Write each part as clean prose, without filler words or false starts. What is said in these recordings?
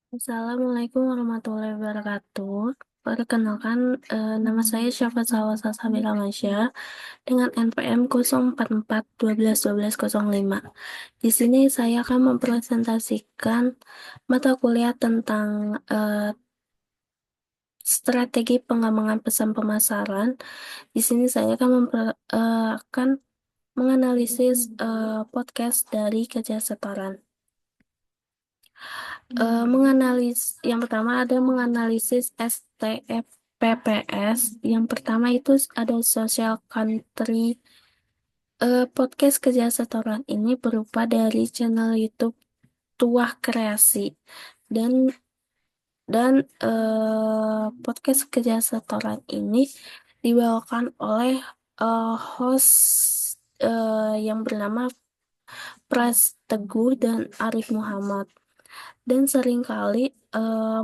Assalamualaikum warahmatullahi wabarakatuh. Perkenalkan, nama saya Syafa Salsa Sabila Masya dengan NPM 04412125. Di sini saya akan mempresentasikan mata kuliah tentang strategi pengembangan pesan pemasaran. Di sini saya akan menganalisis podcast dari Kerja Setoran. Yang pertama ada menganalisis STFPPS. Yang pertama itu ada social country. Podcast Kerja Setoran ini berupa dari channel YouTube Tuah Kreasi dan podcast Kerja Setoran ini dibawakan oleh host yang bernama Pras Teguh dan Arif Muhammad, dan seringkali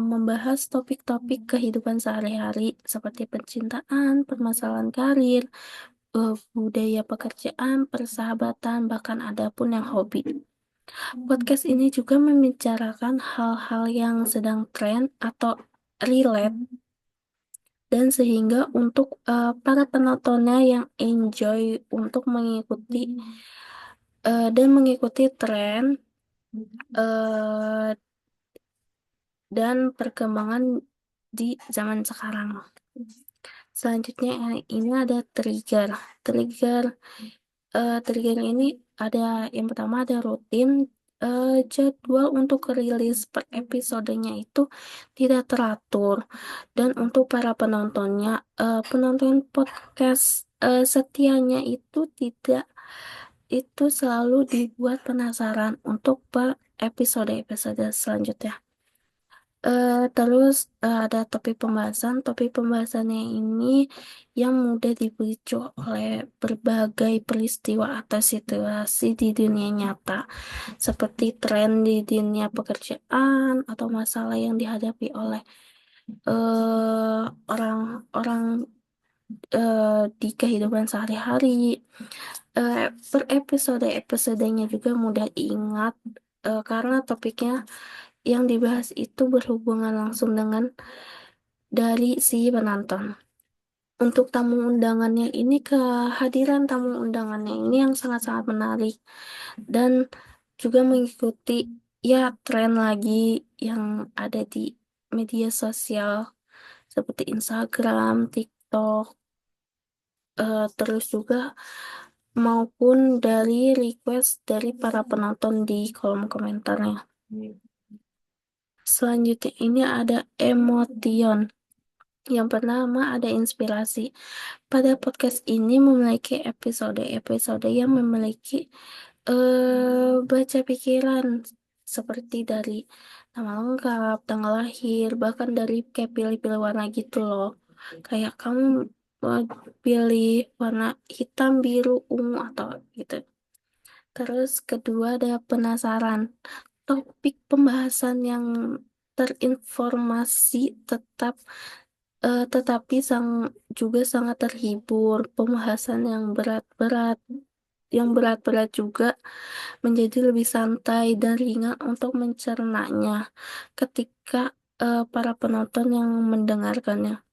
membahas topik-topik kehidupan sehari-hari seperti percintaan, permasalahan karir, budaya pekerjaan, persahabatan, bahkan ada pun yang hobi. Podcast ini juga membicarakan hal-hal yang sedang tren atau relate, dan sehingga untuk para penontonnya yang enjoy untuk mengikuti tren eh, dan perkembangan di zaman sekarang. Selanjutnya ini ada trigger. Trigger trigger ini ada yang pertama ada rutin. Jadwal untuk rilis per episodenya itu tidak teratur, dan untuk para penontonnya, penonton podcast setianya itu selalu dibuat penasaran untuk per episode-episode selanjutnya. Terus ada topik pembahasan. Topik pembahasannya ini yang mudah dipicu oleh berbagai peristiwa atau situasi di dunia nyata, seperti tren di dunia pekerjaan atau masalah yang dihadapi oleh orang-orang di kehidupan sehari-hari. Per episodenya juga mudah diingat karena topiknya yang dibahas itu berhubungan langsung dengan dari si penonton. Untuk tamu undangannya ini, kehadiran tamu undangannya ini yang sangat-sangat menarik dan juga mengikuti ya tren lagi yang ada di media sosial seperti Instagram, TikTok, terus juga maupun dari request dari para penonton di kolom komentarnya. Selanjutnya ini ada emotion. Yang pertama ada inspirasi. Pada podcast ini memiliki episode-episode yang memiliki baca pikiran, seperti dari nama lengkap, tanggal lahir, bahkan dari kayak pilih-pilih warna gitu loh. Kayak kamu mau pilih warna hitam, biru, ungu atau gitu. Terus kedua ada penasaran. Topik pembahasan yang terinformasi tetapi juga sangat terhibur. Pembahasan yang berat-berat juga menjadi lebih santai dan ringan untuk mencernanya ketika para penonton yang mendengarkannya.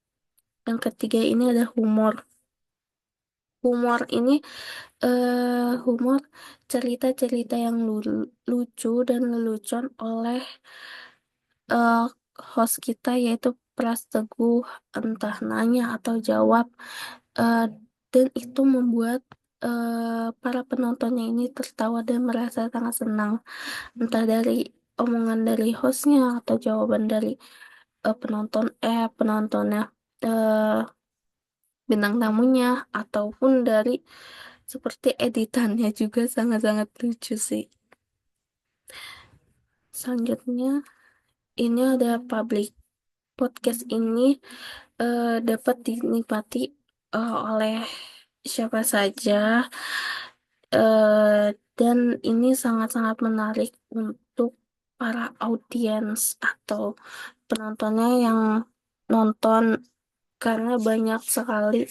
Yang ketiga ini ada humor. Humor ini humor cerita-cerita yang lucu dan lelucon oleh eh, host kita, yaitu Pras Teguh, entah nanya atau jawab. eh, dan itu membuat para penontonnya ini tertawa dan merasa sangat senang, entah dari omongan dari hostnya atau jawaban dari penontonnya, eh, bintang tamunya, ataupun dari seperti editannya juga sangat-sangat lucu sih. Selanjutnya ini ada public. Podcast ini dapat dinikmati oleh siapa saja, dan ini sangat-sangat menarik untuk para audiens atau penontonnya yang nonton, karena banyak sekali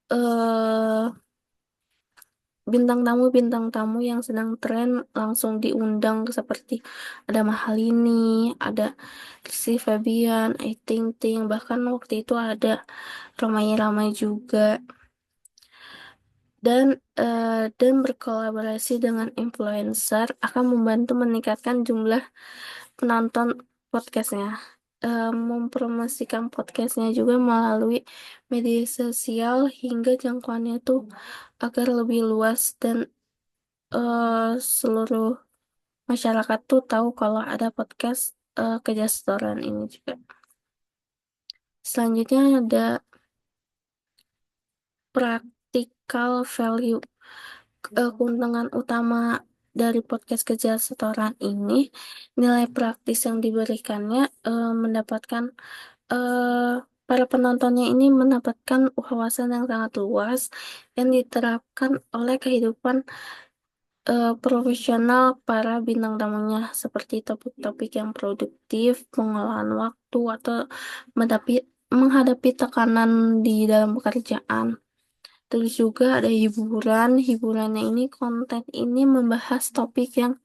eh, bintang tamu yang sedang tren langsung diundang seperti ada Mahalini, ada Rizky Febian, Ayu Ting Ting, bahkan waktu itu ada Romai Ramai juga dan dan berkolaborasi dengan influencer akan membantu meningkatkan jumlah penonton podcastnya. Mempromosikan podcastnya juga melalui media sosial hingga jangkauannya tuh agar lebih luas dan seluruh masyarakat tuh tahu kalau ada podcast kerja setoran ini juga. Selanjutnya ada practical value. Keuntungan utama dari podcast kerja setoran ini, nilai praktis yang diberikannya mendapatkan eh, para penontonnya ini mendapatkan wawasan yang sangat luas yang diterapkan oleh kehidupan profesional para bintang tamunya seperti topik-topik yang produktif, pengolahan waktu, atau menghadapi, menghadapi tekanan di dalam pekerjaan. Terus juga ada hiburan. Hiburannya ini konten ini membahas topik yang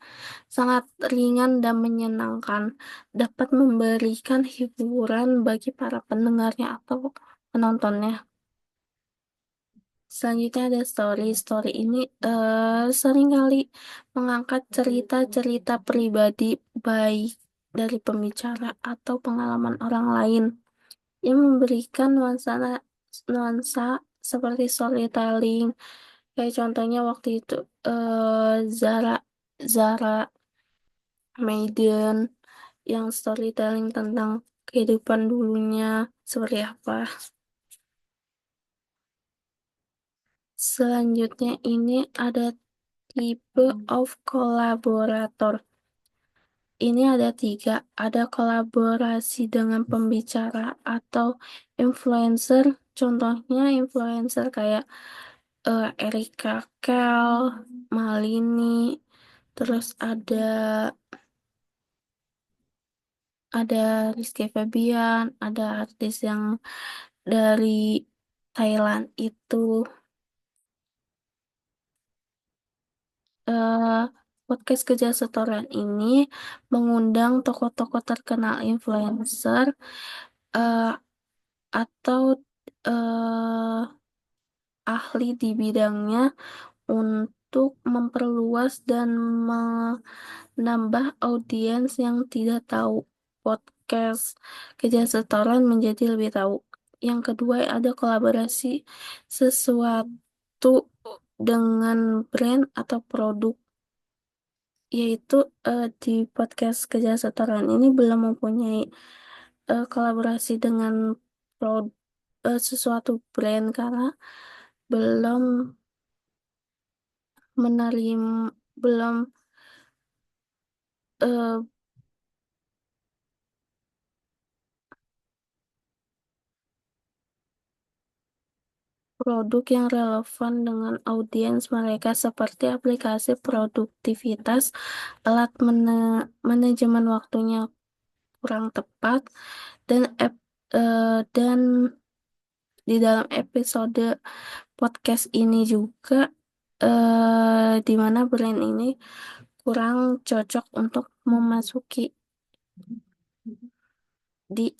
sangat ringan dan menyenangkan, dapat memberikan hiburan bagi para pendengarnya atau penontonnya. Selanjutnya ada story. Story ini seringkali mengangkat cerita-cerita pribadi baik dari pembicara atau pengalaman orang lain yang memberikan nuansa seperti storytelling. Kayak contohnya waktu itu Zara Zara Maiden yang storytelling tentang kehidupan dulunya seperti apa. Selanjutnya ini ada tipe of collaborator. Ini ada tiga, ada kolaborasi dengan pembicara atau influencer. Contohnya influencer kayak Erika Kel, Malini, terus ada Rizky Febian, ada artis yang dari Thailand itu. eh Podcast kerja setoran ini mengundang tokoh-tokoh terkenal influencer eh, atau eh, ahli di bidangnya untuk memperluas dan menambah audiens yang tidak tahu podcast kerja setoran menjadi lebih tahu. Yang kedua ada kolaborasi sesuatu dengan brand atau produk, yaitu di podcast kerja setoran ini belum mempunyai kolaborasi dengan sesuatu brand karena belum menerima belum eh, produk yang relevan dengan audiens mereka seperti aplikasi produktivitas, alat manajemen waktunya kurang tepat, dan dan di dalam episode podcast ini juga di mana brand ini kurang cocok untuk memasuki di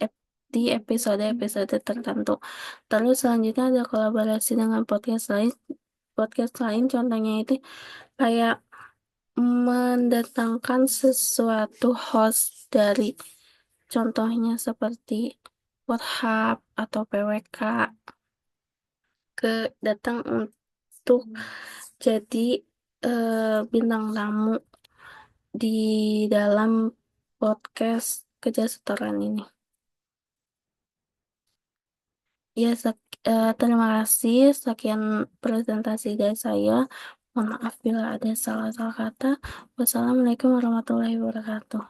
di episode-episode tertentu. Terus selanjutnya ada kolaborasi dengan podcast lain. Podcast lain contohnya itu kayak mendatangkan sesuatu host dari contohnya seperti Pornhub atau PWK ke datang untuk jadi bintang tamu di dalam podcast kerja setoran ini. Ya, terima kasih. Sekian presentasi dari saya. Mohon maaf bila ada salah-salah kata. Wassalamualaikum warahmatullahi wabarakatuh.